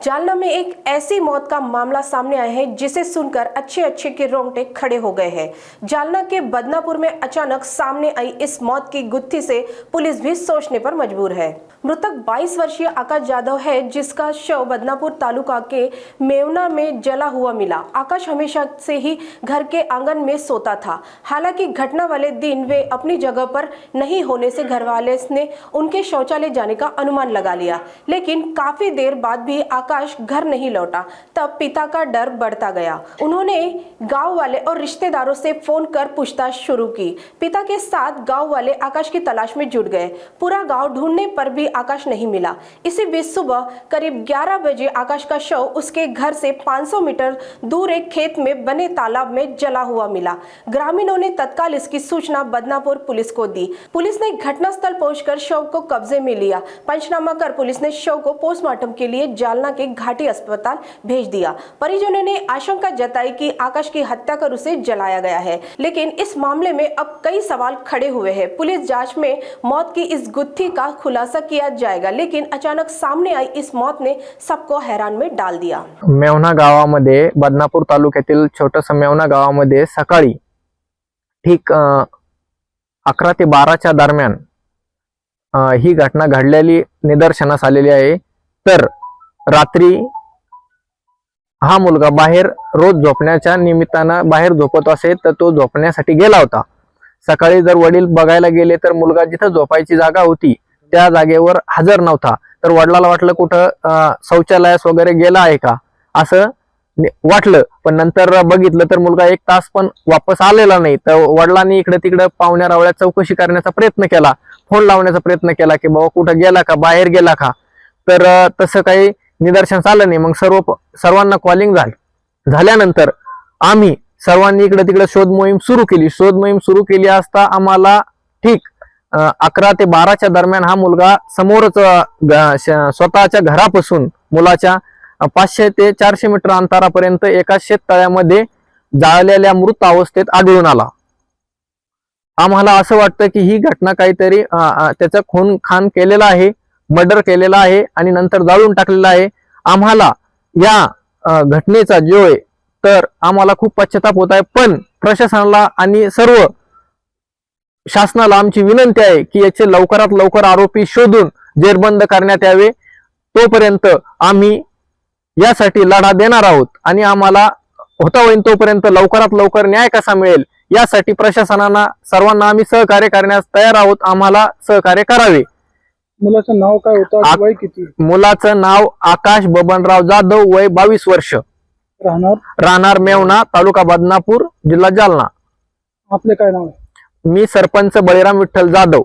जालना में एक ऐसी मौत का मामला सामने आया है जिसे सुनकर अच्छे अच्छे के रोंगटे खड़े हो गए हैं। जालना के बदनापुर में अचानक सामने आई इस मौत की गुत्थी से पुलिस भी सोचने पर मजबूर है। मृतक 22 वर्षीय आकाश यादव है, जिसका शव बदनापुर तालुका के मेवना में जला हुआ मिला। आकाश हमेशा से ही घर के आंगन में सोता था। हालांकि घटना वाले दिन वे अपनी जगह पर नहीं होने से घरवाले ने उनके शौचालय जाने का अनुमान लगा लिया, लेकिन काफी देर बाद भी आकाश घर नहीं लौटा। तब पिता का डर बढ़ता गया। उन्होंने गांव वाले और रिश्तेदारों से फोन कर पूछताछ शुरू की। पिता के साथ गांव वाले आकाश की तलाश में जुट गए। पूरा गांव ढूंढने पर भी आकाश नहीं मिला। इसी बीच सुबह करीब 11 बजे आकाश का शव उसके घर से 500 मीटर दूर एक खेत में बने तालाब में जला हुआ मिला। ग्रामीणों ने तत्काल इसकी सूचना बदनापुर पुलिस को दी। पुलिस ने घटनास्थल पहुंचकर शव को कब्जे में लिया। पंचनामा कर पुलिस ने शव को पोस्टमार्टम के लिए जालना के घाटी अस्पताल भेज दिया। परिजनों ने आशंका जताई कि आकाश की हत्या कर उसे जलाया गया है, लेकिन इस मामले में अब कई सवाल खड़े हुए हैं। पुलिस जांच में मौत की इस गुत्थी का खुलासा किया जाएगा, लेकिन अचानक सामने आई इस मौत ने सबको हैरान में डाल दिया। मेवना गावामध्ये बदनापूर तालुक्यातील छोटंसं मेवना गावामध्ये सकाळी ठीक 11 ते 12च्या दरम्यान ही घटना घडलेली निदर्शनास आलेली आहे। तर रात्री हा मुलगा बाहेर रोज झोपण्याच्या निमित्तानं बाहेर झोपत असे, तर तो झोपण्यासाठी गेला होता। सकाळी जर वडील बघायला गेले तर मुलगा जिथं झोपायची जागा होती त्या जागेवर हजर नव्हता। तर वडिलाला वाटलं कुठं शौचालयास वगैरे गेला आहे का असं वाटलं, पण नंतर बघितलं तर मुलगा 1 तास पण वापस आलेला नाही। तर वडिलांनी इकडे तिकडे पाहुण्या रावळ्यात चौकशी करण्याचा प्रयत्न केला, फोन लावण्याचा प्रयत्न केला की बाबा कुठं गेला का, बाहेर गेला का। तर तसं काही निदर्शनास आलं नाही। मग सर्वांना कॉलिंग झाल्यानंतर आम्ही सर्वांनी इकडे तिकडे शोध मोहीम सुरू केली असता आम्हाला ठीक 11 ते 12च्या दरम्यान हा मुलगा समोरच स्वतःच्या घरापासून मुलाच्या 500 ते 400 मीटर अंतरापर्यंत एका शेततळ्यामध्ये जाळलेल्या मृत अवस्थेत आढळून आला। आम्हाला असं वाटतं की ही घटना काहीतरी त्याचा खून खान केलेला आहे, मर्डर केलेला आहे आणि नंतर जाळून टाकलेला आहे। आम्हाला या घटनेचा जो आहे तर आम्हाला खूप पश्चाताप होत आहे, पण प्रशासनाला आणि सर्व शासनाला आमची विनंती आहे की याचे लवकरात लवकर आरोपी शोधून जेरबंद करण्यात यावे। तोपर्यंत आम्ही यासाठी लढा देणार आहोत आणि आम्हाला होता होईल तोपर्यंत लवकरात लवकर न्याय कसा मिळेल यासाठी प्रशासनाला सर्वांना आम्ही सहकार्य करण्यास तयार आहोत। आम्हाला सहकार्य करावे। मुलाचं नाव काय होतं, वय किती? मुलाचं नाव आकाश बबनराव जाधव, वय 22 वर्ष, राहणार मेवना, तालुका बदनापूर, जिल्हा जालना। आपले काय नाव आहे? मी सरपंच बळीराम विठ्ठल जाधव।